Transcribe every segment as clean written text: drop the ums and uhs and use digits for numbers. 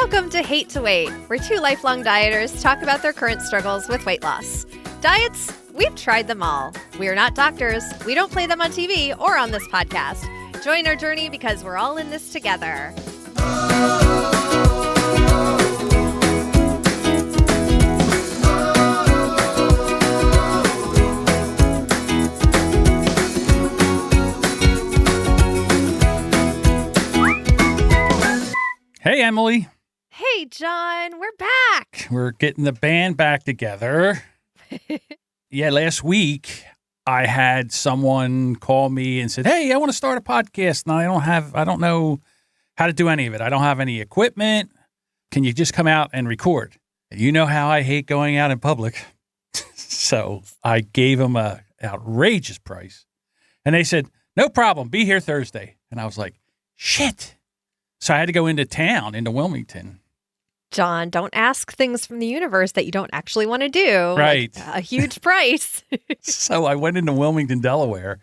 Welcome to Hate to Weight, where two lifelong dieters talk about their current struggles with weight loss. Diets, we've tried them all. We are not doctors. We don't play them on TV or on this podcast. Join our journey because we're all in this together. Hey, Emily. Hey, John, we're back. We're getting the band back together. Yeah, last week I had someone call me and said, "Hey, I want to start a podcast, and I don't know how to do any of it. I don't have any equipment. Can you just come out and record?" And you know how I hate going out in public. So I gave them a outrageous price. And they said, "No problem. Be here Thursday." And I was like, shit. So I had to go into town, into Wilmington. John, don't ask things from the universe that you don't actually want to do. Right. Like a huge price. So I went into Wilmington, Delaware,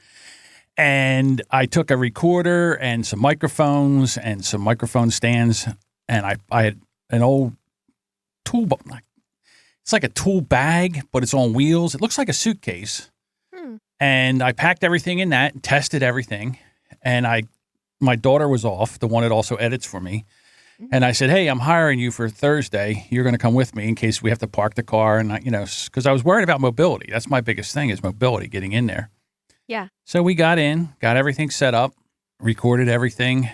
and I took a recorder and some microphones and some microphone stands, and I had an old tool. It's like a tool bag, but it's on wheels. It looks like a suitcase. And I packed everything in that and tested everything. And my daughter was off, the one that also edits for me. And I said, "Hey, I'm hiring you for Thursday. You're going to come with me in case we have to park the car." And, because I was worried about mobility. That's my biggest thing is mobility, getting in there. Yeah. So we got in, got everything set up, recorded everything,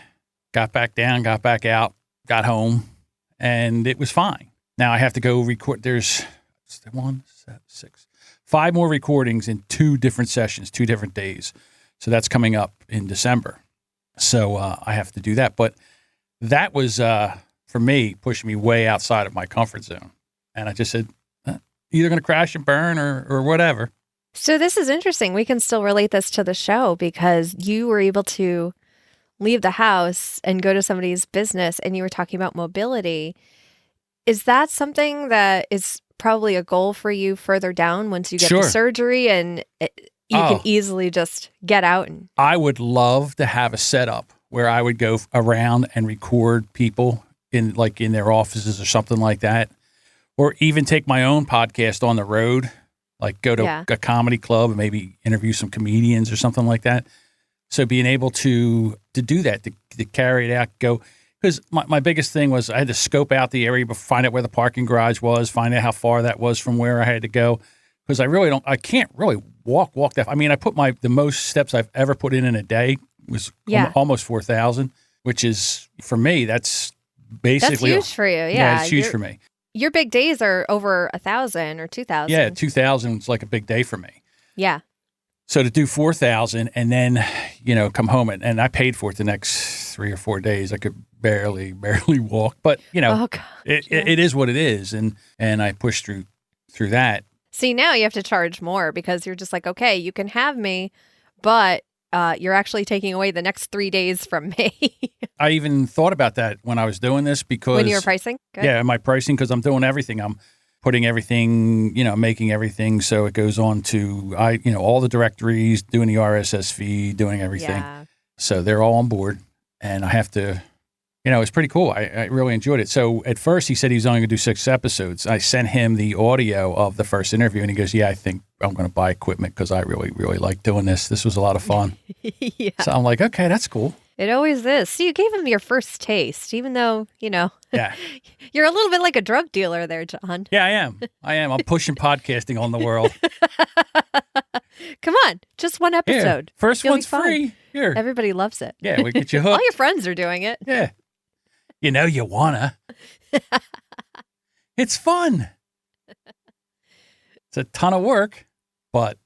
got back down, got back out, got home, and it was fine. Now I have to go record. There's 5 more recordings in 2 different sessions, 2 different days. So that's coming up in December. So I have to do that. But that was, for me, pushing me way outside of my comfort zone. And I just said, either going to crash and burn or whatever. So this is interesting. We can still relate this to the show because you were able to leave the house and go to somebody's business and you were talking about mobility. Is that something that is probably a goal for you further down once you get the surgery and you can easily just get out? I would love to have a setup where I would go around and record people in their offices or something like that, or even take my own podcast on the road, like go to a comedy club and maybe interview some comedians or something like that. So being able to do that, to carry it out, go, because my biggest thing was I had to scope out the area, find out where the parking garage was, find out how far that was from where I had to go. Because I can't really walk that. I mean, I put the most steps I've ever put in a day was almost 4,000, which is, for me, that's basically. That's huge for you. Yeah, it's huge for me. Your big days are over 1,000 or 2,000. Yeah, 2,000 is like a big day for me. Yeah. So to do 4,000 and then, come home and I paid for it the next 3 or 4 days. I could barely walk, but it is what it is. And I pushed through that. See, now you have to charge more because you're just like, okay, you can have me, but you're actually taking away the next 3 days from me. I even thought about that when I was doing this because... When you were pricing? Good. Yeah, my pricing, because I'm doing everything. I'm putting everything, making everything so it goes on to, all the directories, doing the RSS feed, doing everything. Yeah. So they're all on board, and I have to... it's pretty cool. I really enjoyed it. So at first he said he was only going to do 6 episodes. I sent him the audio of the first interview and he goes, "Yeah, I think I'm going to buy equipment because I really, really like doing this. This was a lot of fun." Yeah. So I'm like, okay, that's cool. It always is. So you gave him your first taste, even though, yeah, you're a little bit like a drug dealer there, John. Yeah, I am. I'm pushing podcasting on the world. Come on. Just 1 episode. Yeah, first one's free. Here. Everybody loves it. Yeah, we get you hooked. All your friends are doing it. Yeah. You wanna. It's fun. It's a ton of work, but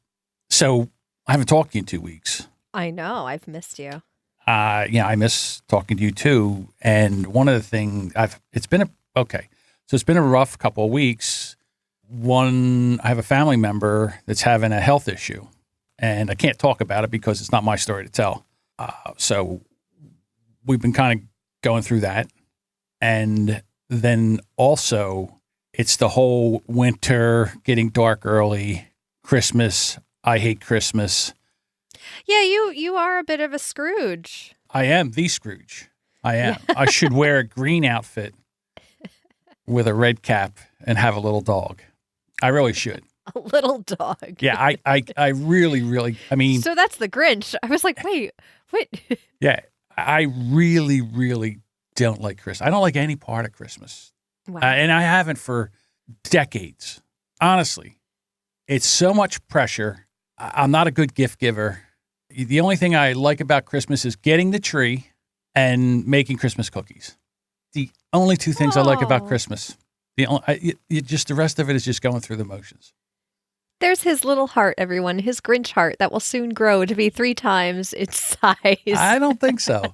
so I haven't talked to you in 2 weeks. I know. I've missed you. I miss talking to you too. And one of the things it's been a rough couple of weeks. I have a family member that's having a health issue and I can't talk about it because it's not my story to tell. So we've been kind of going through that. And then also it's the whole winter, getting dark early, Christmas. I hate Christmas. Yeah, you are a bit of a Scrooge. I am the Scrooge. I am. I should wear a green outfit with a red cap and have a little dog. I really should. A little dog. Yeah, I really, I mean, So that's the Grinch. I was like, wait, what? yeah, I really don't like Christmas. I don't like any part of Christmas. Wow. And I haven't for decades. Honestly, it's so much pressure. I'm not a good gift giver. The only thing I like about Christmas is getting the tree and making Christmas cookies. The only two things I like about Christmas. Just the rest of it is just going through the motions. There's his little heart, everyone, his Grinch heart that will soon grow to be 3 times its size. I don't think so.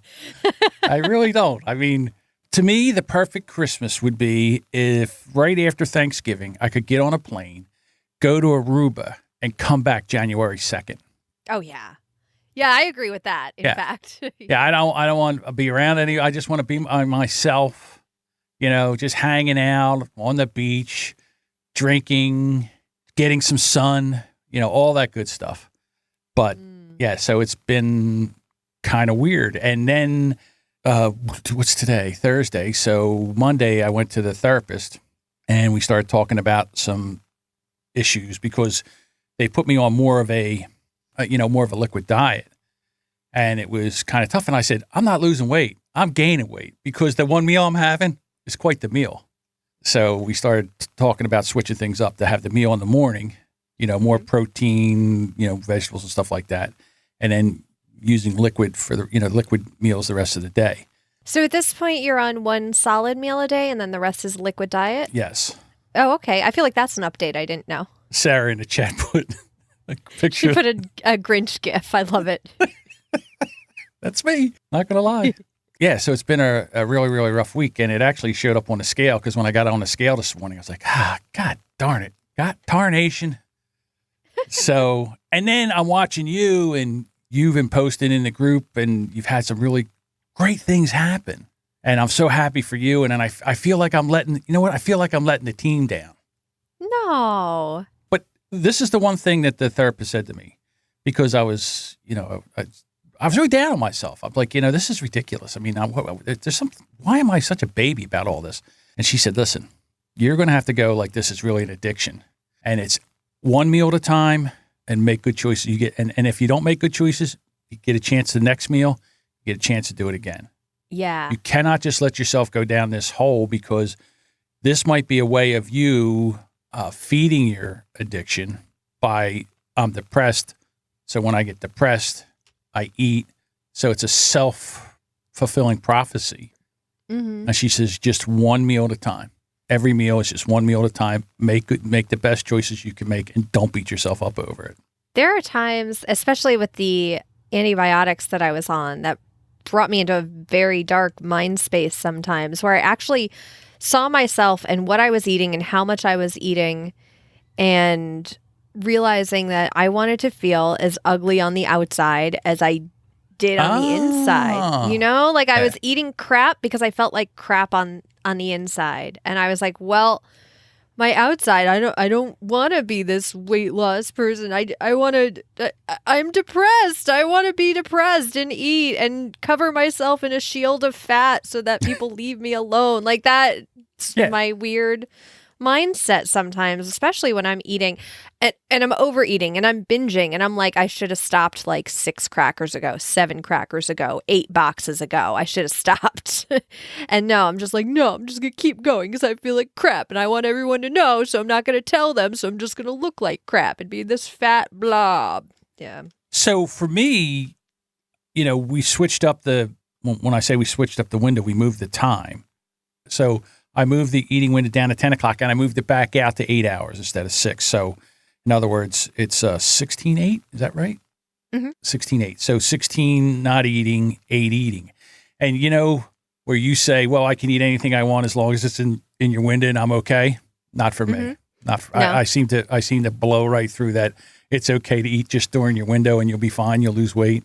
I really don't. I mean, to me, the perfect Christmas would be if right after Thanksgiving, I could get on a plane, go to Aruba, and come back January 2nd. Oh, yeah. Yeah, I agree with that, in fact. Yeah, I don't want to be around any. I just want to be myself, just hanging out on the beach, drinking, getting some sun, all that good stuff. But yeah, so it's been kind of weird. And then what's today? Thursday. So Monday I went to the therapist and we started talking about some issues because they put me on more of a liquid diet. And it was kind of tough. And I said, I'm not losing weight. I'm gaining weight because the one meal I'm having is quite the meal. So we started talking about switching things up to have the meal in the morning, more protein, vegetables and stuff like that. And then using liquid for the, liquid meals the rest of the day. So at this point, you're on one solid meal a day and then the rest is liquid diet? Yes. Oh, okay. I feel like that's an update I didn't know. Sarah in the chat put a picture. She put a Grinch gif. I love it. That's me. Not going to lie. Yeah, so it's been a really, really rough week, and it actually showed up on the scale because when I got on the scale this morning, I was like, God darn it. God tarnation. So, and then I'm watching you, and you've been posting in the group, and you've had some really great things happen. And I'm so happy for you, and then I feel like I'm letting, I feel like I'm letting the team down. No. But this is the one thing that the therapist said to me because I was, I was really down on myself. I'm like, this is ridiculous. I mean, there's something. Why am I such a baby about all this? And she said, listen, you're going to have to go like this is really an addiction. And it's one meal at a time and make good choices. And if you don't make good choices, you get a chance the next meal, you get a chance to do it again. Yeah. You cannot just let yourself go down this hole because this might be a way of you feeding your addiction by I'm depressed. So when I get depressed, I eat. So it's a self-fulfilling prophecy. Mm-hmm. And she says, just one meal at a time. Every meal is just one meal at a time. Make the best choices you can make and don't beat yourself up over it. There are times, especially with the antibiotics that I was on, that brought me into a very dark mind space sometimes where I actually saw myself and what I was eating and how much I was eating and realizing that I wanted to feel as ugly on the outside as I did on the inside. Like I was eating crap because I felt like crap on the inside. And I was like, well, my outside, I don't want to be this weight loss person. I'm depressed. I want to be depressed and eat and cover myself in a shield of fat so that people leave me alone. Like that's my weird mindset sometimes, especially when I'm eating and I'm overeating and I'm binging and I'm like, I should have stopped like 6 crackers ago, 7 crackers ago, 8 boxes ago. I should have stopped. And no, I'm just like, no, I'm just going to keep going because I feel like crap and I want everyone to know. So I'm not going to tell them. So I'm just going to look like crap and be this fat blob. Yeah. So for me, we switched up when I say we switched up the window, we moved the time. So I moved the eating window down to 10 o'clock and I moved it back out to 8 hours instead of 6. So in other words, it's 16-8. Is that right? Mm-hmm. 16-8. So 16 not eating, 8 eating. And where you say, well, I can eat anything I want as long as it's in your window and I'm okay. Not for me. Not for, no. I seem to blow right through that. It's okay to eat just during your window and you'll be fine. You'll lose weight.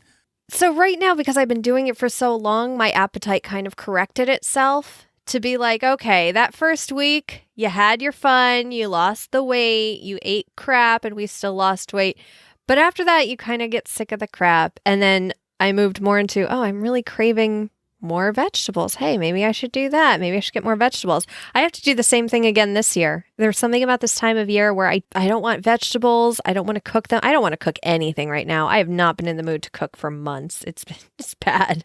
So right now, because I've been doing it for so long, my appetite kind of corrected itself to be like, okay, that first week, you had your fun, you lost the weight, you ate crap, and we still lost weight. But after that, you kind of get sick of the crap. And then I moved more into, I'm really craving more vegetables. Hey, maybe I should do that. Maybe I should get more vegetables. I have to do the same thing again this year. There's something about this time of year where I don't want vegetables. I don't want to cook them. I don't want to cook anything right now. I have not been in the mood to cook for months. It's bad.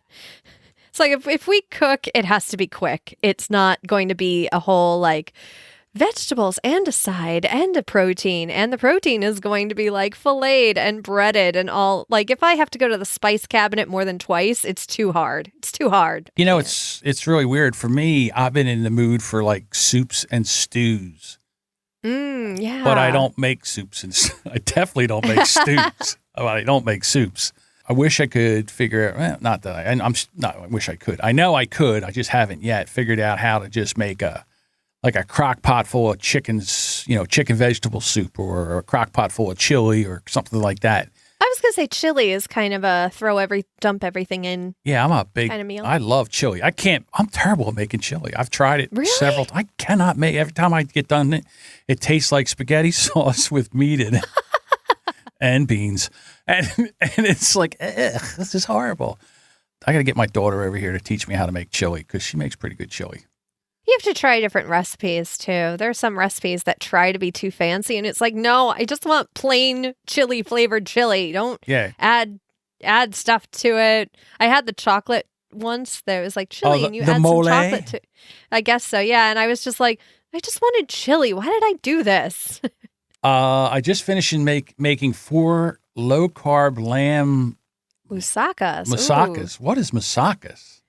It's like if we cook, it has to be quick. It's not going to be a whole like vegetables and a side and a protein. And the protein is going to be like filleted and breaded and all. Like if I have to go to the spice cabinet more than twice, it's too hard. It's too hard. You know, it's really weird. For me, I've been in the mood for like soups and stews. Yeah. But I don't make soups and I definitely don't make stews. I don't make soups. I wish I could figure out, not that I wish I could. I know I could. I just haven't yet figured out how to just make a crock pot full of chickens, chicken vegetable soup or a crock pot full of chili or something like that. I was going to say chili is kind of a dump everything in. Yeah, I'm a big kind of meal. I love chili. I'm terrible at making chili. I've tried it several times. I cannot make, every time I get done it tastes like spaghetti sauce with meat in it and beans. And it's like, this is horrible. I got to get my daughter over here to teach me how to make chili because she makes pretty good chili. You have to try different recipes too. There are some recipes that try to be too fancy and it's like, no, I just want plain chili flavored chili. Don't add stuff to it. I had the chocolate once. There was like chili and you add mole? Some chocolate to I guess so, yeah. And I was just like, I just wanted chili. Why did I do this? I just finished making 4 low-carb lamb Moussakas. What is moussakas?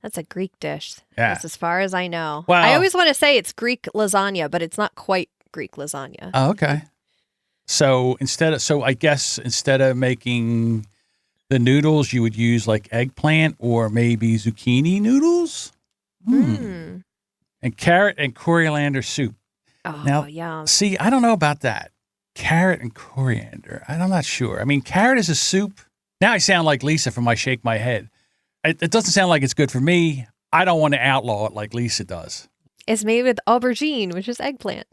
That's a Greek dish. Yeah. That's as far as I know. Well, I always want to say it's Greek lasagna, but it's not quite Greek lasagna. Oh, okay. So I guess instead of making the noodles, you would use like eggplant or maybe zucchini noodles. And carrot and coriander soup. Oh, now, yum. See, I don't know about that. Carrot and coriander. I'm not sure. I mean, carrot is a soup. Now I sound like Lisa from I Shake My Head. It doesn't sound like it's good for me. I don't want to outlaw it like Lisa does. It's made with aubergine, which is eggplant.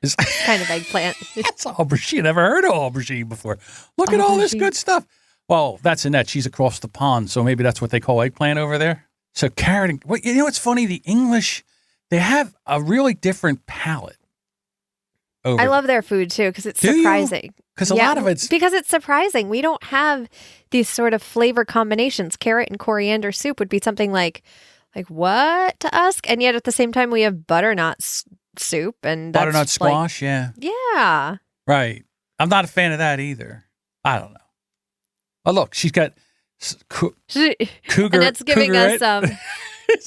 It's kind of eggplant. It's aubergine. I've never heard of aubergine before. Look at all this good stuff. Well, that's Annette. She's across the pond, so maybe that's what they call eggplant over there. So carrot and... Well, you know what's funny? The English, they have a really different palate. I love their food, too, because it's surprising. Because a lot of it's... Because it's surprising. We don't have these sort of flavor combinations. Carrot and coriander soup would be something like what to us? And yet at the same time, we have butternut soup. And that's butternut squash, yeah. Yeah. Right. I'm not a fan of that either. I don't know. Oh, look, she's got cougar. And that's giving us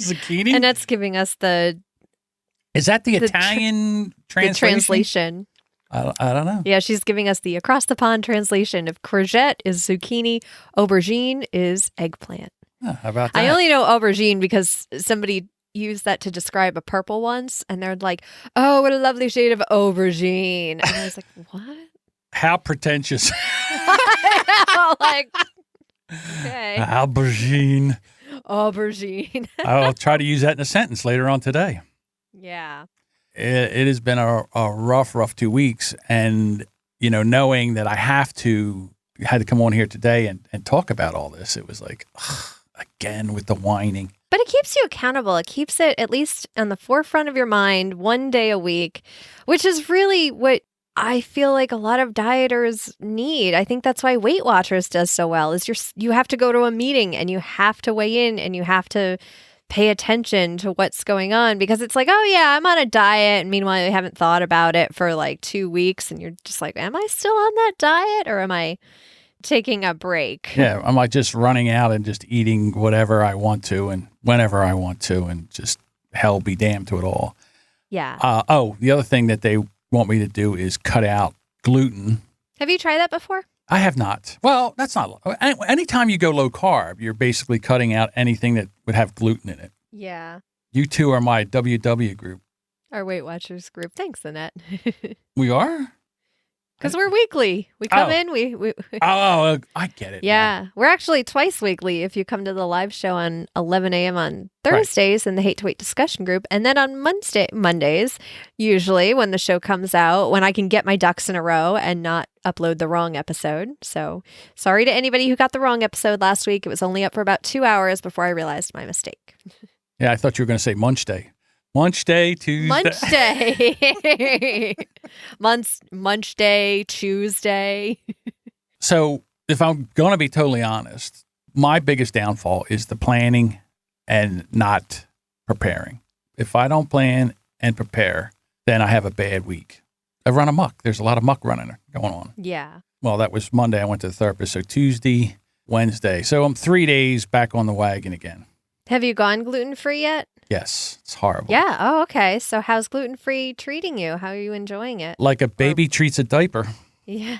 zucchini. And that's giving us the... Is that the Italian translation? The translation. I don't know. Yeah, she's giving us the across the pond translation of courgette is zucchini, aubergine is eggplant. Oh, how about that? I only know aubergine because somebody used that to describe a purple once, and they're like, "Oh, what a lovely shade of aubergine," and I was like, "What? How pretentious!" Like, okay, aubergine. Aubergine. I'll try to use that in a sentence later on today. Yeah. It has been a rough 2 weeks. And, knowing that I had to come on here today and talk about all this, it was like, again, with the whining. But it keeps you accountable. It keeps it at least on the forefront of your mind 1 day a week, which is really what I feel like a lot of dieters need. I think that's why Weight Watchers does so well is you have to go to a meeting and you have to weigh in and you have to pay attention to what's going on because it's like, oh yeah, I'm on a diet. And meanwhile, you haven't thought about it for like 2 weeks and you're just like, am I still on that diet or am I taking a break? Yeah. Am I just running out and just eating whatever I want to and whenever I want to and just hell be damned to it all? Yeah. The other thing that they want me to do is cut out gluten. Have you tried that before? I have not. Well, that's not. Anytime you go low carb, you're basically cutting out anything that would have gluten in it. Yeah. You two are my WW group. Our Weight Watchers group. Thanks, Annette. We are? Because we're weekly. We come Oh. in, we Oh, I get it. yeah. We're actually twice weekly if you come to the live show on 11 a.m. on Thursdays in the Hate to Wait discussion group. And then on Mondays, usually when the show comes out, when I can get my ducks in a row and not upload the wrong episode. So sorry to anybody who got the wrong episode last week. It was only up for about 2 hours before I realized my mistake. Yeah, I thought you were going to say Munch Day. Munch Day, Tuesday. Munch Day. Munch Day, Tuesday. So if I'm going to be totally honest, my biggest downfall is the planning and not preparing. If I don't plan and prepare, then I have a bad week. I run amok. There's a lot of muck running going on. Yeah. Well, that was Monday. I went to the therapist. So Tuesday, Wednesday. So I'm 3 days back on the wagon again. Have you gone gluten-free yet? Yes, it's horrible. Yeah. Oh, okay. So how's gluten-free treating you? How are you enjoying it? Like a baby treats a diaper. Yeah.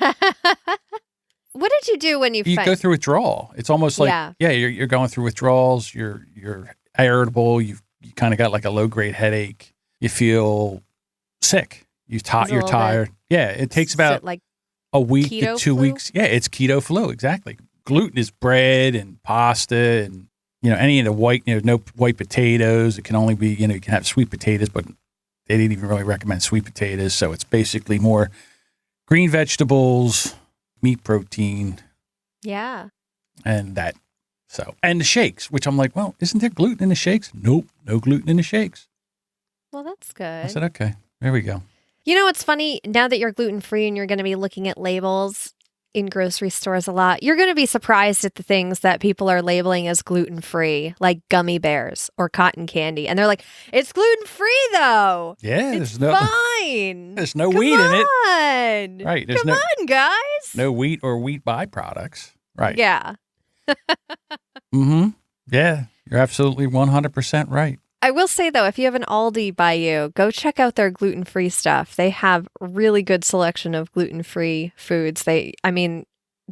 What did you do when you go through withdrawal? It's almost like, you're going through withdrawals. You're irritable. You kind of got like a low-grade headache. You feel sick. You're tired. Yeah, it takes about like a week to 2 flu? weeks. Yeah, it's keto flu, exactly. Gluten is bread and pasta and any of the white, no white potatoes. It can only be, you can have sweet potatoes, but they didn't even really recommend sweet potatoes. So it's basically more green vegetables, meat protein. Yeah. And that. So, and the shakes, which I'm like, well, isn't there gluten in the shakes? Nope, no gluten in the shakes. Well, that's good. I said, okay, there we go. You know what's funny? Now that you're gluten-free and you're going to be looking at labels in grocery stores a lot, you're going to be surprised at the things that people are labeling as gluten-free, like gummy bears or cotton candy. And they're like, it's gluten-free though. Yeah, it's fine. There's no wheat in it. On. Right. Come on, guys. No wheat or wheat byproducts. Right. Yeah. Mm-hmm. Yeah, you're absolutely 100% right. I will say, though, if you have an Aldi by you, go check out their gluten-free stuff. They have really good selection of gluten-free foods. They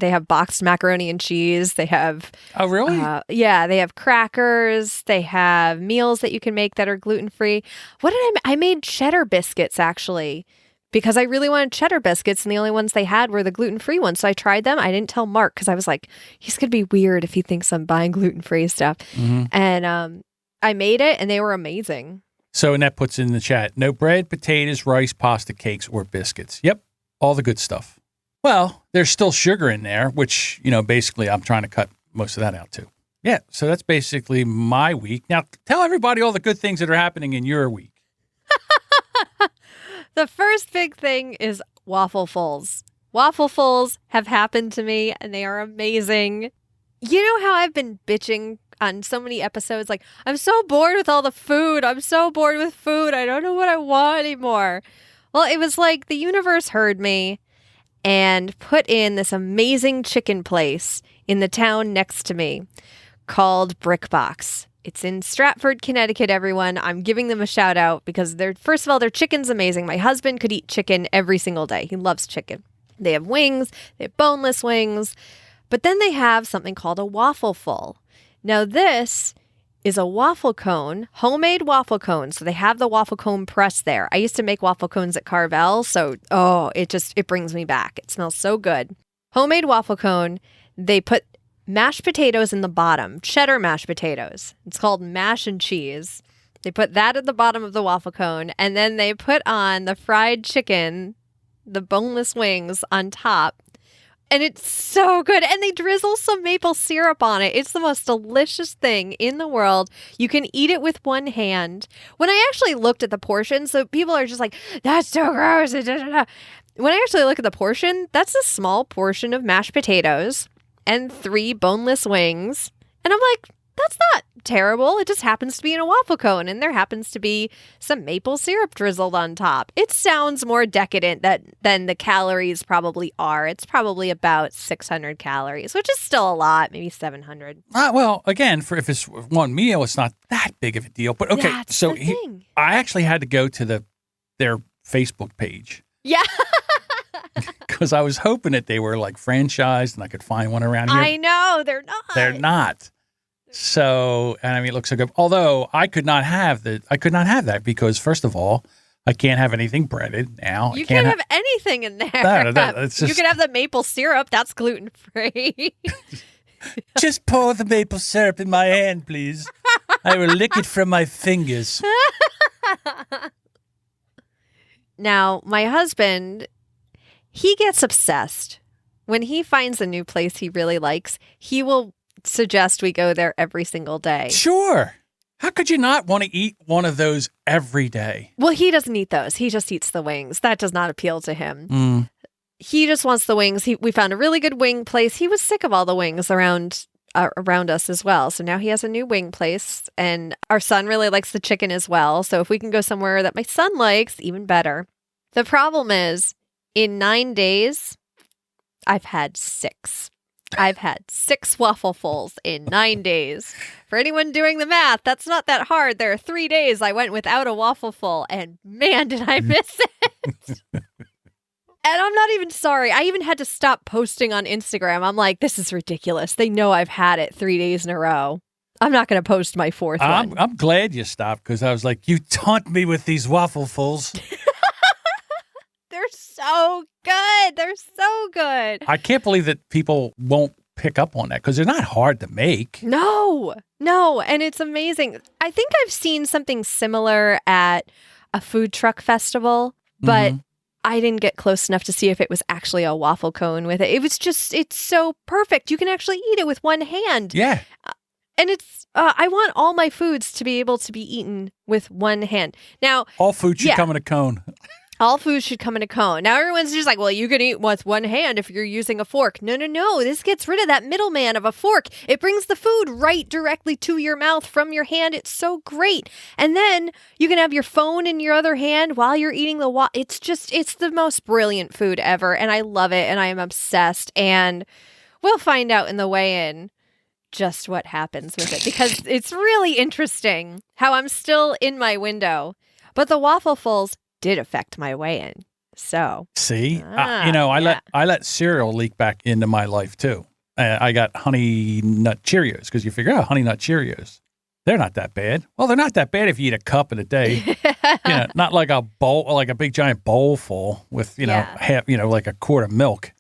have boxed macaroni and cheese. They have... Oh, really? They have crackers. They have meals that you can make that are gluten-free. I made cheddar biscuits, actually, because I really wanted cheddar biscuits, and the only ones they had were the gluten-free ones. So I tried them. I didn't tell Mark because I was like, he's going to be weird if he thinks I'm buying gluten-free stuff. Mm-hmm. And I made it, and they were amazing. So Annette puts in the chat, no bread, potatoes, rice, pasta, cakes, or biscuits. Yep, all the good stuff. Well, there's still sugar in there, which, basically I'm trying to cut most of that out too. Yeah, so that's basically my week. Now, tell everybody all the good things that are happening in your week. The first big thing is Wafflefulls. Wafflefulls have happened to me, and they are amazing. You know how I've been bitching on so many episodes, like, I'm so bored with all the food. I'm so bored with food. I don't know what I want anymore. Well, it was like the universe heard me and put in this amazing chicken place in the town next to me called Brickbox. It's in Stratford, Connecticut, everyone. I'm giving them a shout out because first of all, their chicken's amazing. My husband could eat chicken every single day. He loves chicken. They have wings, they have boneless wings, but then they have something called a Wafflefull. Now, this is a waffle cone, homemade waffle cone. So they have the waffle cone press there. I used to make waffle cones at Carvel. So, it brings me back. It smells so good. Homemade waffle cone. They put mashed potatoes in the bottom, cheddar mashed potatoes. It's called mash and cheese. They put that at the bottom of the waffle cone. And then they put on the fried chicken, the boneless wings on top. And it's so good. And they drizzle some maple syrup on it. It's the most delicious thing in the world. You can eat it with one hand. When I actually looked at the portion, so people are just like, that's so gross. When I actually look at the portion, that's a small portion of mashed potatoes and 3 boneless wings. And I'm like, that's not terrible. It just happens to be in a waffle cone, and there happens to be some maple syrup drizzled on top. It sounds more decadent than the calories probably are. It's probably about 600 calories, which is still a lot, maybe 700. Well, again, if it's one meal, it's not that big of a deal. But okay, That's so the thing. I actually had to go to their Facebook page. Yeah. Because I was hoping that they were like franchised and I could find one around here. I know, they're not. They're not. So, and I mean, it looks so good. Although I could not have that because, first of all, I can't have anything breaded now. You can't have anything in there. No, it's just, you can have the maple syrup. That's gluten-free. just pour the maple syrup in my hand, please. I will lick it from my fingers. Now, my husband, he gets obsessed. When he finds a new place he really likes, he will suggest we go there every single day. Sure. How could you not want to eat one of those every day? Well, he doesn't eat those. He just eats the wings. That does not appeal to him. Mm. He just wants the wings. We found a really good wing place. He was sick of all the wings around us as well. So now he has a new wing place, and our son really likes the chicken as well. So if we can go somewhere that my son likes, even better. The problem is, in 9 days, I've had 6. I've had 6 Wafflefulls in 9 days. For anyone doing the math, that's not that hard. There are 3 days I went without a Wafflefull, and man, did I miss it. And I'm not even sorry. I even had to stop posting on Instagram. I'm like, this is ridiculous. They know I've had it 3 days in a row. I'm not going to post my 4th one. I'm glad you stopped, because I was like, you taunt me with these Wafflefulls. They're so good. They're so good. I can't believe that people won't pick up on that, because they're not hard to make. No. And it's amazing. I think I've seen something similar at a food truck festival, but I didn't get close enough to see if it was actually a waffle cone with it. It was just, it's so perfect. You can actually eat it with one hand. Yeah. And it's, I want all my foods to be able to be eaten with one hand. Now, all food should come in a cone. All food should come in a cone. Now everyone's just like, well, you can eat with one hand if you're using a fork. No. This gets rid of that middleman of a fork. It brings the food right directly to your mouth from your hand. It's so great. And then you can have your phone in your other hand while you're eating it's the most brilliant food ever. And I love it. And I am obsessed. And we'll find out in the weigh-in just what happens with it, because it's really interesting how I'm still in my window. But the Wafflefulls did affect my weigh-in. So see, I let cereal leak back into my life too. I got Honey Nut Cheerios, because you figure out Honey Nut Cheerios, they're not that bad. Well, they're not that bad if you eat a cup in a day. Not like a bowl, like a big giant bowl full with half, like a quart of milk.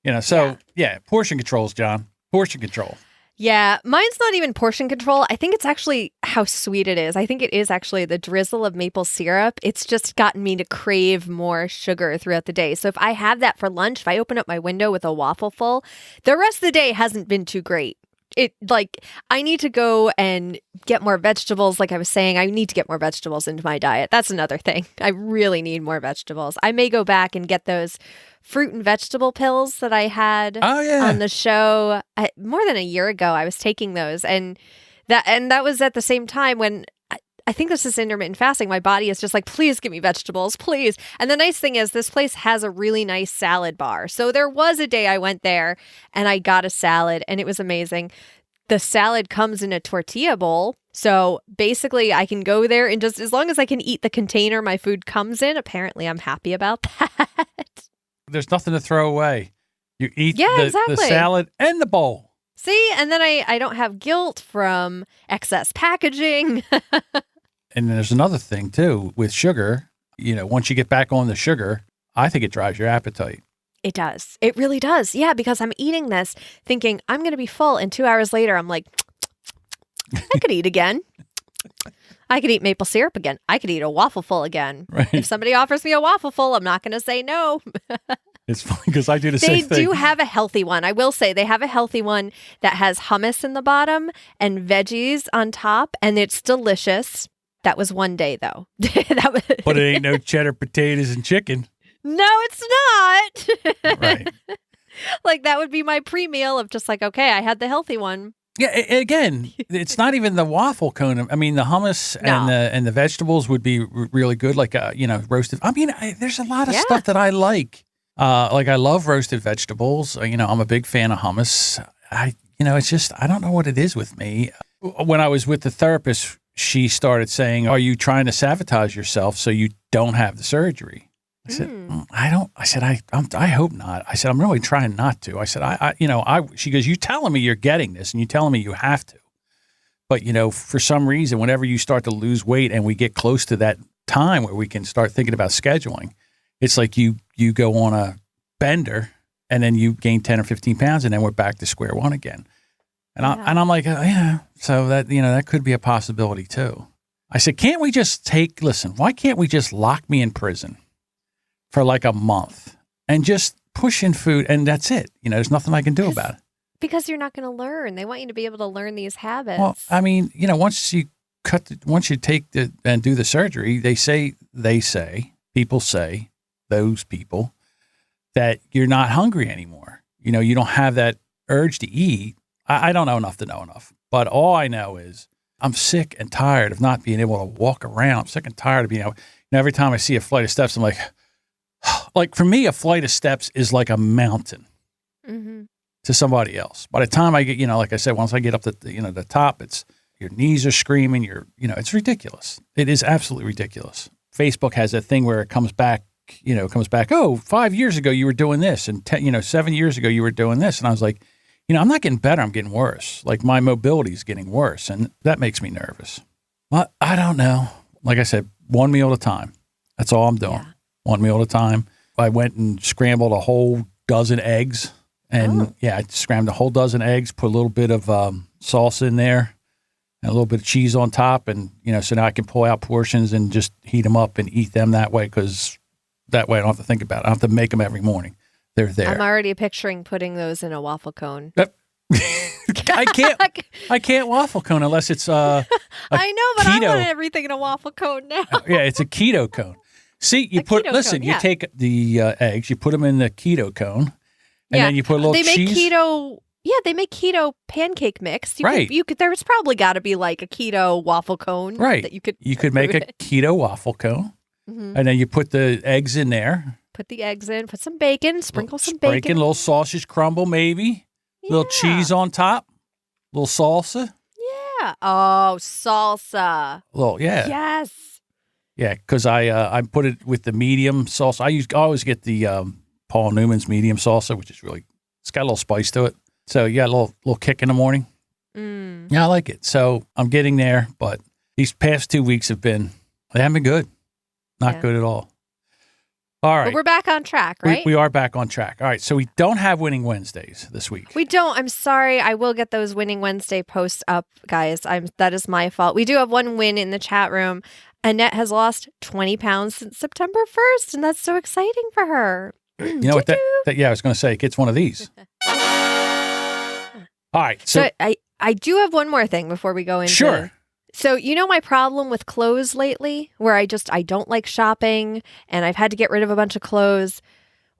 Portion controls, John. Portion control. Yeah, mine's not even portion control. I think it's actually how sweet it is. I think it is actually the drizzle of maple syrup. It's just gotten me to crave more sugar throughout the day. So if I have that for lunch, if I open up my window with a Wafflefull, the rest of the day hasn't been too great. I need to go and get more vegetables. Like I was saying, I need to get more vegetables into my diet. That's another thing. I really need more vegetables. I may go back and get those fruit and vegetable pills that I had on the show more than a year ago. I was taking those, and that was at the same time when I think this is intermittent fasting. My body is just like, please give me vegetables, please. And the nice thing is this place has a really nice salad bar. So there was a day I went there and I got a salad, and it was amazing. The salad comes in a tortilla bowl. So basically I can go there and just, as long as I can eat the container my food comes in, apparently I'm happy about that. There's nothing to throw away. You eat the salad and the bowl. See, and then I don't have guilt from excess packaging. And there's another thing too with sugar. Once you get back on the sugar, I think it drives your appetite. It does. It really does. Yeah, because I'm eating this thinking I'm going to be full, and 2 hours later I'm like, I could eat again. I could eat maple syrup again. I could eat a Wafflefull again. Right. If somebody offers me a Wafflefull, I'm not going to say no. It's funny because I do the same thing. They do have a healthy one. I will say they have a healthy one that has hummus in the bottom and veggies on top, and it's delicious. That was one day, though. But it ain't no cheddar potatoes and chicken. No, it's not. Right. Like that would be my pre-meal of just like, okay, I had the healthy one. Yeah, again, it's not even the waffle cone. I mean, the hummus and the vegetables would be really good, like roasted. I mean, there's a lot of stuff that I like. I love roasted vegetables. I'm a big fan of hummus. It's just I don't know what it is with me. When I was with the therapist, she started saying, "Are you trying to sabotage yourself so you don't have the surgery?" I said, I don't. I said, I hope not. I said, I'm really trying not to. I said, she goes, you telling me you're getting this and you telling me you have to. But, for some reason, whenever you start to lose weight and we get close to that time where we can start thinking about scheduling. It's like you go on a bender and then you gain 10 or 15 pounds and then we're back to square one again. And I'm like, yeah, so that, that could be a possibility too. I said, can't we just why can't we just lock me in prison for like a month and just push in food and that's it? There's nothing I can do about it. Because you're not going to learn. They want you to be able to learn these habits. Well, I mean, once you take and do the surgery, people say, those people, that you're not hungry anymore. You don't have that urge to eat. I don't know enough to know enough, but all I know is I'm sick and tired of not being able to walk around. I'm sick and tired of being able, every time I see a flight of steps, I'm like for me, a flight of steps is like a mountain to somebody else. By the time I get, like I said, once I get up to the top, it's your knees are screaming. It's ridiculous. It is absolutely ridiculous. Facebook has that thing where it comes back. Oh, 5 years ago you were doing this, and 7 years ago you were doing this, and I was like, I'm not getting better. I'm getting worse. Like my mobility is getting worse, and that makes me nervous. Well, I don't know. Like I said, one meal at a time. That's all I'm doing. Yeah. One meal at a time. I went and scrambled a whole dozen eggs, and I scrambled a whole dozen eggs. Put a little bit of salsa in there, and a little bit of cheese on top, and so now I can pull out portions and just heat them up and eat them that way because. That way I don't have to think about it. I don't have to make them every morning. They're there. I'm already picturing putting those in a waffle cone. I can't waffle cone unless it's I know, but keto. I want everything in a waffle cone now. Yeah, it's a keto cone. See, you take the eggs, you put them in the keto cone, and then you put a little cheese. They make keto pancake mix. Right. There's probably got to be like a keto waffle cone. Right. That you could make a keto waffle cone. Mm-hmm. And then you put the eggs in there. Put the eggs in. Put some bacon. Sprinkle some bacon. bacon. A little sausage crumble, maybe. Yeah. Little cheese on top. Little salsa. Yeah. Oh, salsa. Yeah. Yes. Yeah, because I put it with the medium salsa. I always get the Paul Newman's medium salsa, which is it's got a little spice to it. So you got a little kick in the morning. Mm. Yeah, I like it. So I'm getting there, but these past 2 weeks they haven't been good. Not good at all. All right. But we're back on track, right? We are back on track. All right. So we don't have Winning Wednesdays this week. We don't. I'm sorry. I will get those Winning Wednesday posts up, guys. That is my fault. We do have one win in the chat room. Annette has lost 20 pounds since September 1st, and that's so exciting for her. You know what? I was going to say, it gets one of these. All right. So I do have one more thing before we go into. Sure. So, my problem with clothes lately, where I don't like shopping and I've had to get rid of a bunch of clothes.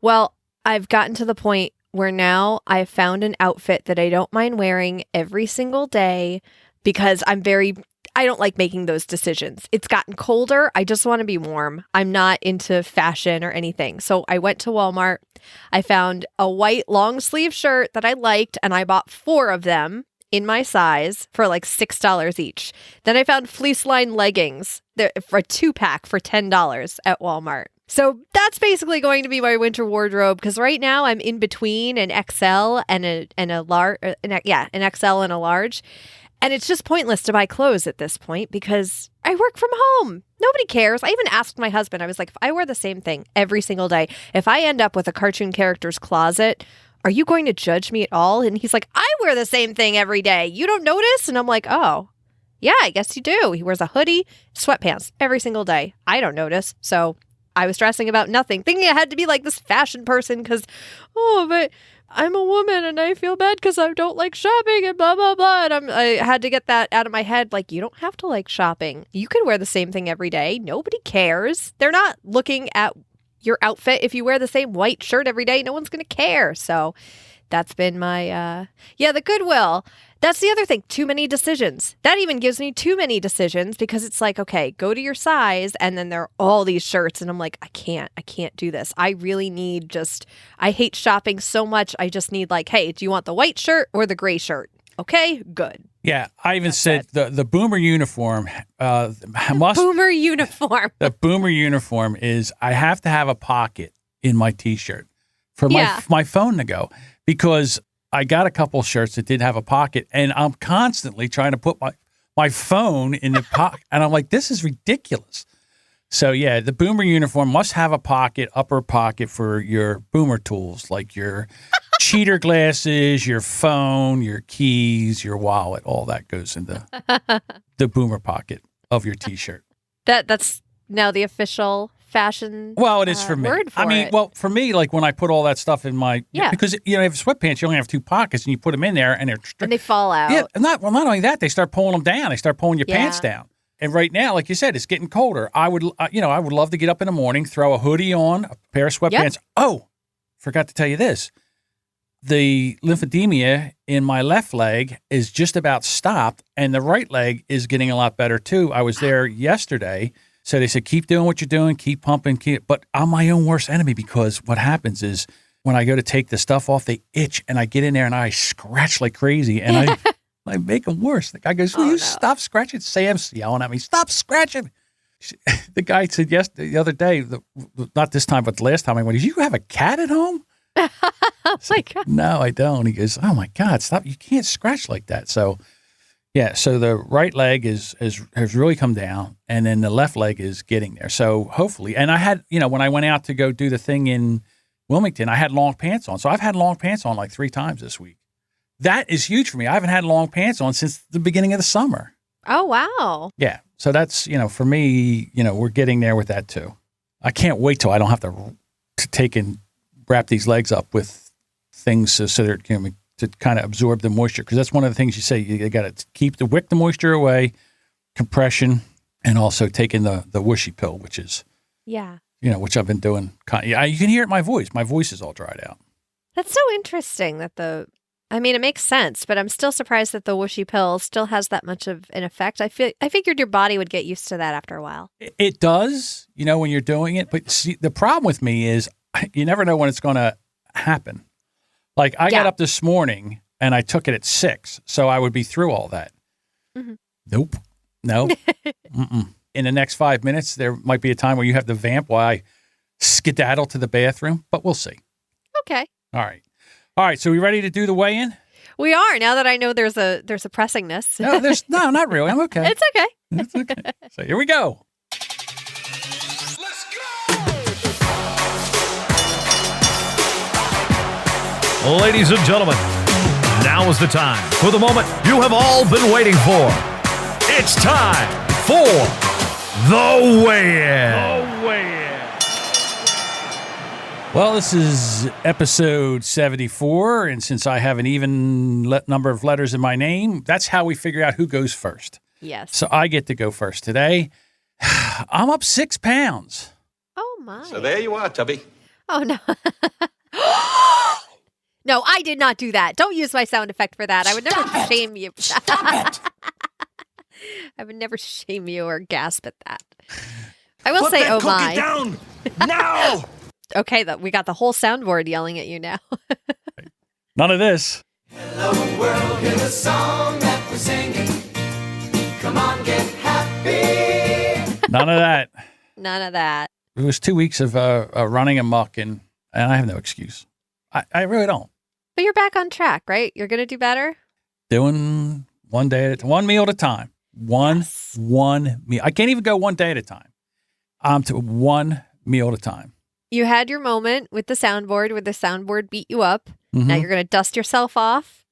Well, I've gotten to the point where now I've found an outfit that I don't mind wearing every single day because I don't like making those decisions. It's gotten colder. I just want to be warm. I'm not into fashion or anything. So I went to Walmart. I found a white long sleeve shirt that I liked and I bought 4 of them. In my size for like $6 each. Then I found fleece lined leggings for a 2-pack for $10 at Walmart. So that's basically going to be my winter wardrobe because right now I'm in between an XL and a large, an XL and a large. And it's just pointless to buy clothes at this point because I work from home. Nobody cares. I even asked my husband, I was like, if I wear the same thing every single day, if I end up with a cartoon character's closet, are you going to judge me at all? And he's like, I wear the same thing every day. You don't notice? And I'm like, oh, yeah, I guess you do. He wears a hoodie, sweatpants every single day. I don't notice. So I was stressing about nothing, thinking I had to be like this fashion person because, but I'm a woman and I feel bad because I don't like shopping and blah, blah, blah. And I had to get that out of my head. Like, you don't have to like shopping. You can wear the same thing every day. Nobody cares. They're not looking at your outfit. If you wear the same white shirt every day, no one's going to care. So that's been my, the Goodwill. That's the other thing. Too many decisions. That even gives me too many decisions because it's like, okay, go to your size. And then there are all these shirts. And I'm like, I can't do this. I really need I hate shopping so much. I just need like, hey, do you want the white shirt or the gray shirt? Okay, good. Yeah, I even said the boomer uniform Boomer uniform. The boomer uniform is I have to have a pocket in my T-shirt for my phone to go because I got a couple shirts that didn't have a pocket and I'm constantly trying to put my phone in the pocket and I'm like, this is ridiculous. So yeah, the boomer uniform must have a pocket, upper pocket for your boomer tools, like your cheater glasses, your phone, your keys, your wallet. All that goes into the boomer pocket of your T-shirt. That's now the official fashion Well, it is for me. word for I mean, it. well, for me, like when I put all that stuff in my because you have sweatpants, you only have two pockets, and you put them in there, and they're and they fall out. Yeah, not only that, they start pulling them down. They start pulling your pants down. And right now, like you said, it's getting colder. I would love to get up in the morning, throw a hoodie on, a pair of sweatpants. Yep. Oh, forgot to tell you this. The lymphedema in my left leg is just about stopped, and the right leg is getting a lot better too. I was there yesterday. So they said, keep doing what you're doing, keep pumping, but I'm my own worst enemy because what happens is when I go to take the stuff off, they itch, and I get in there and I scratch like crazy, and I make them worse. The guy goes, will you stop scratching? Sam's yelling at me, stop scratching. The guy said the other day, not this time, but the last time I went, do you have a cat at home? Oh my God. No, I don't. He goes, oh my God, stop. You can't scratch like that. So yeah, so the right leg has really come down, and then the left leg is getting there. So hopefully, and I had, when I went out to go do the thing in Wilmington, I had long pants on. So I've had long pants on like 3 times this week. That is huge for me. I haven't had long pants on since the beginning of the summer. Oh, wow. Yeah. So that's, for me, we're getting there with that too. I can't wait till I don't have to take and wrap these legs up with things so they're, to kind of absorb the moisture. Because that's one of the things you say, you got to wick the moisture away, compression, and also taking the whooshy pill, which is, which I've been doing. You can hear it in my voice. My voice is all dried out. That's so interesting that it makes sense, but I'm still surprised that the whooshy pill still has that much of an effect. I figured your body would get used to that after a while. It does, when you're doing it. But see, the problem with me is you never know when it's going to happen. Like I got up this morning and I took it at 6, so I would be through all that. Mm-hmm. Nope. No. In the next 5 minutes, there might be a time where you have to vamp while I skedaddle to the bathroom, but we'll see. Okay. All right. So we ready to do the weigh-in? We are, now that I know there's a pressingness. No, not really. I'm okay. It's okay. It's okay. So here we go. Let's go! Ladies and gentlemen, now is the time for the moment you have all been waiting for. It's time for the weigh-in. Well, this is episode 74, and since I have an even number of letters in my name, that's how we figure out who goes first. Yes. So I get to go first today. I'm up 6 pounds. Oh, my. So there you are, Tubby. Oh, no. No, I did not do that. Don't use my sound effect for that. I would never shame you. Stop it. I would never shame you or gasp at that. I will Put say, that oh, cookie my. down now. Okay, we got the whole soundboard yelling at you now. None of this. Hello world, hear the song that we're singing. Come on, get happy. None of that. None of that. It was 2 weeks of running amok, and I have no excuse. I really don't. But you're back on track, right? You're going to do better? Doing one meal at a time. One meal. I can't even go one day at a time. I'm to one meal at a time. You had your moment with the soundboard where the soundboard beat you up. Mm-hmm. Now you're going to dust yourself off.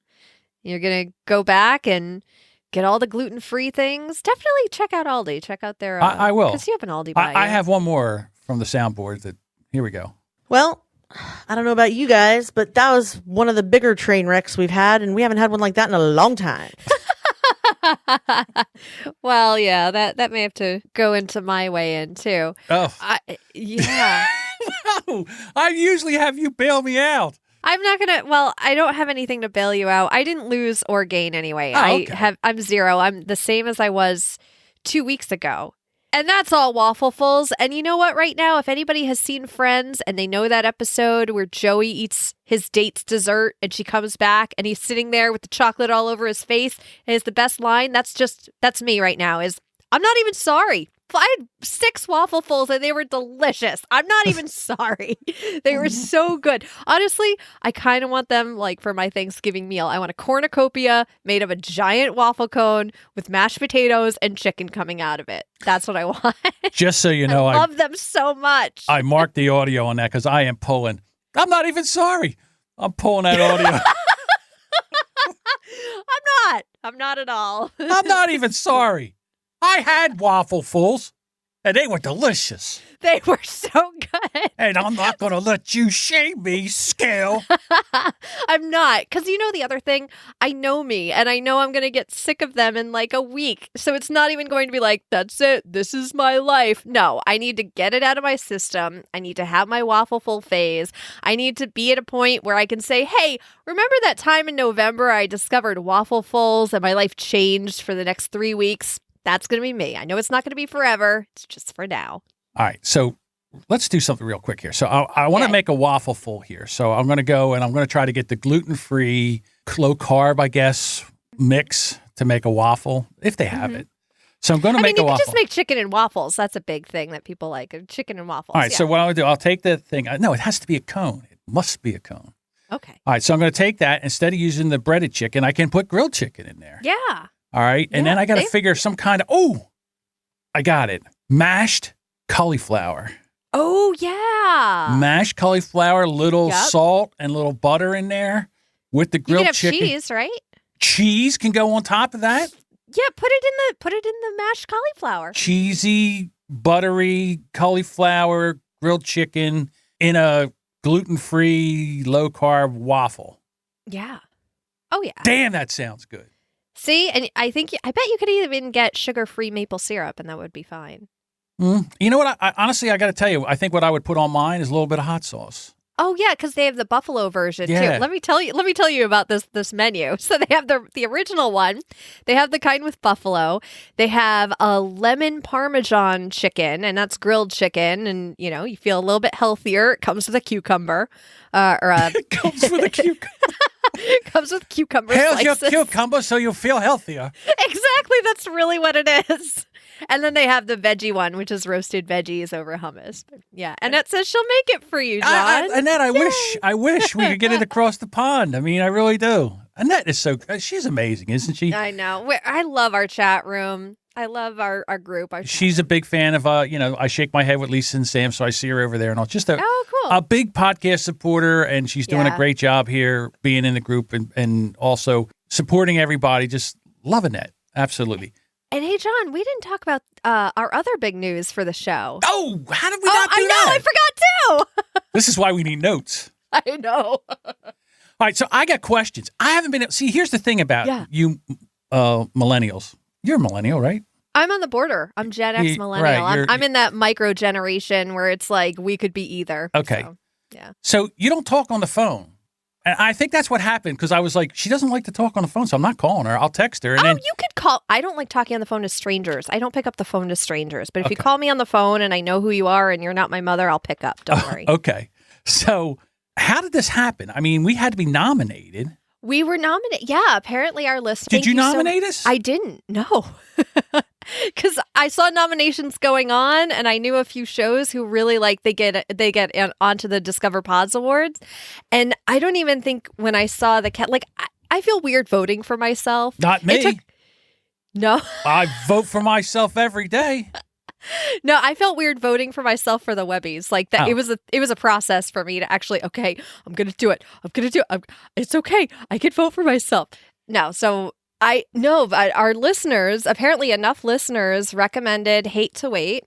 You're going to go back and get all the gluten-free things. Definitely check out Aldi. Check out their... I will. Because you have an Aldi by I you. have one more from the soundboard. Here we go. Well, I don't know about you guys, but that was one of the bigger train wrecks we've had, and we haven't had one like that in a long time. Well, yeah, that may have to go into my weigh-in too. Oh. Yeah. No, I usually have you bail me out. I'm not going to, well, I don't have anything to bail you out. I didn't lose or gain anyway. Oh, okay. I'm 0. I'm the same as I was 2 weeks ago. And that's all, Wafflefulls. And you know what, right now, if anybody has seen Friends and they know that episode where Joey eats his date's dessert and she comes back and he's sitting there with the chocolate all over his face and it's the best line, that's me right now, is I'm not even sorry. I had 6 Wafflefulls and they were delicious. I'm not even sorry. They were so good. Honestly, I kind of want them like for my Thanksgiving meal. I want a cornucopia made of a giant waffle cone with mashed potatoes and chicken coming out of it. That's what I want. Just so you know, I love them so much. I marked the audio on that because I am pulling. I'm not even sorry. I'm pulling that audio. I'm not at all. I'm not even sorry. I had Wafflefulls, and they were delicious. They were so good. And I'm not going to let you shame me, Scale. I'm not. Because you know the other thing? I know me, and I know I'm going to get sick of them in like a week. So it's not even going to be like, that's it. This is my life. No, I need to get it out of my system. I need to have my Waffleful phase. I need to be at a point where I can say, hey, remember that time in November I discovered Wafflefulls and my life changed for the next 3 weeks? That's going to be me. I know it's not going to be forever. It's just for now. All right, so let's do something real quick here. So I want to make a Waffleful here. So I'm going to go and I'm going to try to get the gluten-free, low-carb, I guess, mix to make a waffle, if they have it. So I'm going to make a waffle. You can just make chicken and waffles. That's a big thing that people like, chicken and waffles. All right, so what I'm going to do, I'll take the thing. No, it has to be a cone. It must be a cone. Okay. All right, so I'm going to take that. Instead of using the breaded chicken, I can put grilled chicken in there. Yeah. All right, and then I got to figure some kind of, I got it. Mashed cauliflower. Oh, yeah. Mashed cauliflower, little salt and little butter in there with the grilled chicken. Cheese, right? Cheese can go on top of that. Yeah, put it in the mashed cauliflower. Cheesy, buttery cauliflower, grilled chicken in a gluten-free, low-carb waffle. Yeah. Oh, yeah. Damn, that sounds good. See, and I bet you could even get sugar-free maple syrup, and that would be fine. You know what? I honestly, I got to tell you, I think what I would put on mine is a little bit of hot sauce. Oh yeah, because they have the buffalo version too. Let me tell you about this menu. So they have the original one. They have the kind with buffalo. They have a lemon parmesan chicken, and that's grilled chicken, and you feel a little bit healthier. It comes with a cucumber, It comes with a cucumber. Comes with cucumber Here's slices. your cucumber so you feel healthier. Exactly, that's really what it is. And then they have the veggie one, which is roasted veggies over hummus. Yeah, Annette says she'll make it for you, John. Annette, I wish we could get it across the pond. I mean, I really do. Annette is she's amazing, isn't she? I know. I love our chat room. I love our group. She's a big fan of, I shake my head with Lisa and Sam, so I see her over there and all. Just cool. A big podcast supporter, and she's doing a great job here being in the group and also supporting everybody. Just loving that. Absolutely. And hey, John, we didn't talk about our other big news for the show. Oh, how did we not do that? I forgot too. This is why we need notes. I know. All right, so I got questions. I haven't been. See, here's the thing about you millennials. You're a millennial, right? I'm on the border. I'm Gen X millennial. Right, I'm in that micro generation where it's like we could be either. Okay. So, yeah. So you don't talk on the phone. And I think that's what happened because I was like, she doesn't like to talk on the phone, so I'm not calling her. I'll text her. And then you could call. I don't like talking on the phone to strangers. I don't pick up the phone to strangers. But if you call me on the phone and I know who you are and you're not my mother, I'll pick up. Don't worry. Okay. So how did this happen? I mean, we had to be nominated. We were nominated. Yeah, apparently our list. Did you nominate us? I didn't. No. Because I saw nominations going on, and I knew a few shows who really they get onto the Discover Pods Awards, and I don't even think when I saw the cat I feel weird voting for myself. Not me. No, I vote for myself every day. No, I felt weird voting for myself for the Webbies. Like that, it was a process for me to actually. Okay, I'm gonna do it. It's okay. I can vote for myself. No, so. But our listeners, apparently enough listeners recommended Hate to Wait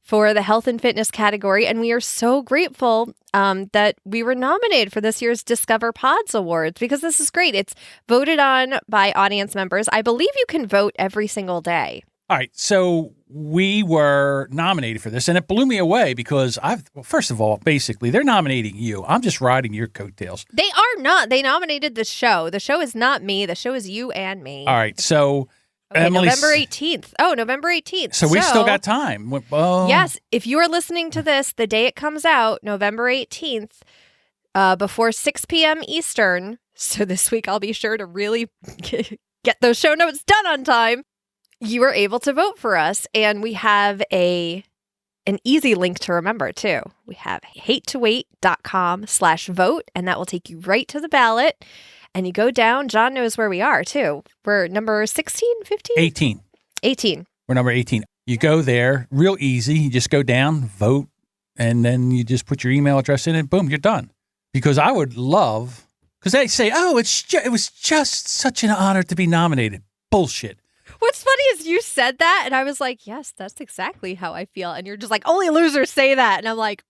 for the health and fitness category. And we are so grateful that we were nominated for this year's Discover Pods Awards because this is great. It's voted on by audience members. I believe you can vote every single day. All right. So we were nominated for this, and it blew me away because first of all, basically, they're nominating you. I'm just riding your coattails. They are not. They nominated the show. The show is not me. The show is you and me. All right. So November 18th. Oh, November 18th. So we still got time. Yes. If you are listening to this the day it comes out, November 18th, before 6 p.m. Eastern. So this week I'll be sure to really get those show notes done on time. you were able to vote for us, and we have an easy link to remember too. We have hatetowait.com/vote, and that will take you right to the ballot. And you go down, John knows where we are too. We're number 16, 15? 18. 18. We're number 18. You go there, real easy. You just go down, vote, and then you just put your email address in and boom, you're done. Because I would love, because they say, oh, it was just such an honor to be nominated. Bullshit. What's funny is you said that, and I was like, yes, that's exactly how I feel. And you're just like, only losers say that. And I'm like,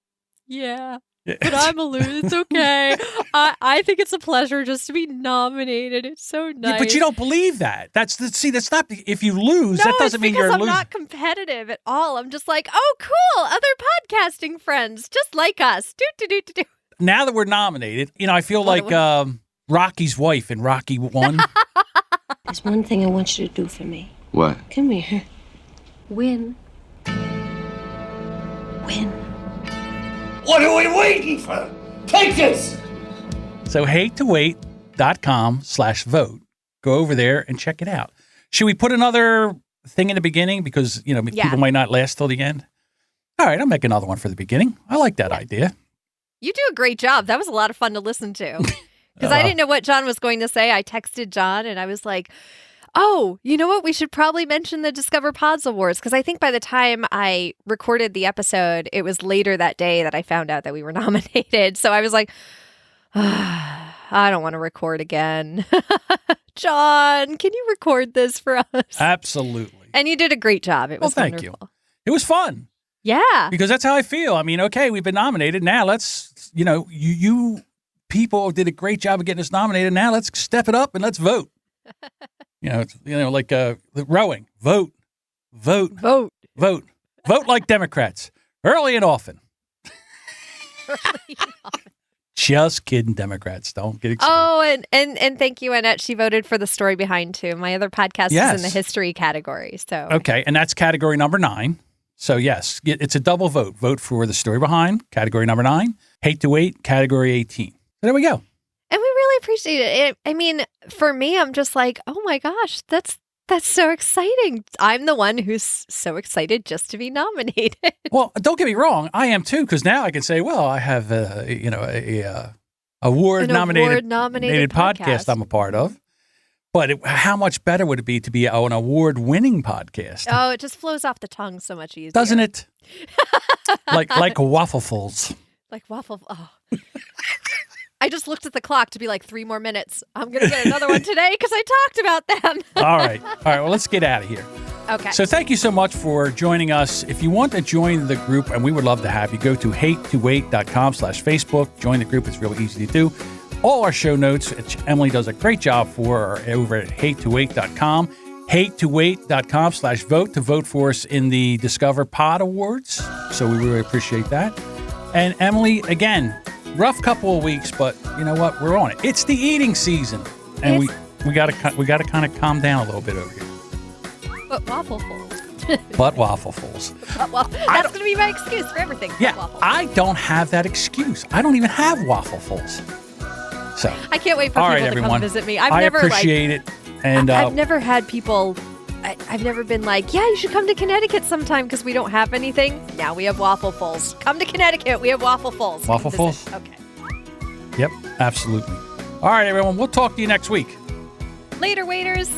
yeah, but I'm a loser. It's okay. I think it's a pleasure just to be nominated. It's so nice. Yeah, but you don't believe that. That's not, if you lose, that doesn't mean you're a I'm loser. not competitive at all. I'm just like, oh, cool. Other podcasting friends, just like us. Do. Now that we're nominated, I feel like Rocky's wife in Rocky 1. There's one thing I want you to do for me. What? Come here. Win. Win. What are we waiting for? Take this! So hatetowait.com/vote. Go over there and check it out. Should we put another thing in the beginning? Because, people might not last till the end. All right, I'll make another one for the beginning. I like that idea. You do a great job. That was a lot of fun to listen to. Because I didn't know what John was going to say. I texted John and I was like, oh, you know what? We should probably mention the Discover Pods Awards. Because I think by the time I recorded the episode, it was later that day that I found out that we were nominated. So I was like, I don't want to record again. John, can you record this for us? Absolutely. And you did a great job. It was thank wonderful. you. It was fun. Yeah. Because that's how I feel. I mean, okay, we've been nominated. Now let's, you people did a great job of getting us nominated. Now let's step it up and let's vote. Like rowing. Vote. Vote like Democrats. Early and often. Just kidding, Democrats. Don't get excited. Oh, and thank you, Annette. She voted for the story behind too. My other podcast is in the history category. So okay, and that's category number 9. So yes, it's a double vote. Vote for the story behind category number 9. Hate to Wait, category 18. So there we go. And we really appreciate it. I mean, for me, I'm just like, oh my gosh, that's so exciting. I'm the one who's so excited just to be nominated. Well, don't get me wrong. I am too, because now I can say, well, I have award-nominated podcast I'm a part of. But how much better would it be to be an award-winning podcast? Oh, it just flows off the tongue so much easier. Doesn't it? like Wafflefulls. Like waffle. Oh. I just looked at the clock to be like 3 more minutes. I'm going to get another one today because I talked about them. All right. Well, let's get out of here. Okay. So thank you so much for joining us. If you want to join the group, and we would love to have you, go to hatetowait.com/Facebook. Join the group. It's real easy to do. All our show notes, which Emily does a great job for, are over at hatetowait.com. hatetowait.com/vote to vote for us in the Discover Pod Awards. So we really appreciate that. And Emily, again, rough couple of weeks, but you know what? We're on it. It's the eating season, and we got to kind of calm down a little bit over here. But Wafflefulls. But Wafflefulls. Well, that's going to be my excuse for everything. Yeah, Wafflefulls. I don't have that excuse. I don't even have Wafflefulls. So I can't wait for all people right, to everyone. come visit me. I appreciate it. And I've never had people. I've never been like, yeah, you should come to Connecticut sometime because we don't have anything. Now we have Wafflefulls. Come to Connecticut. We have Wafflefulls. Wafflefulls? Okay. Yep, absolutely. All right, everyone. We'll talk to you next week. Later, waiters.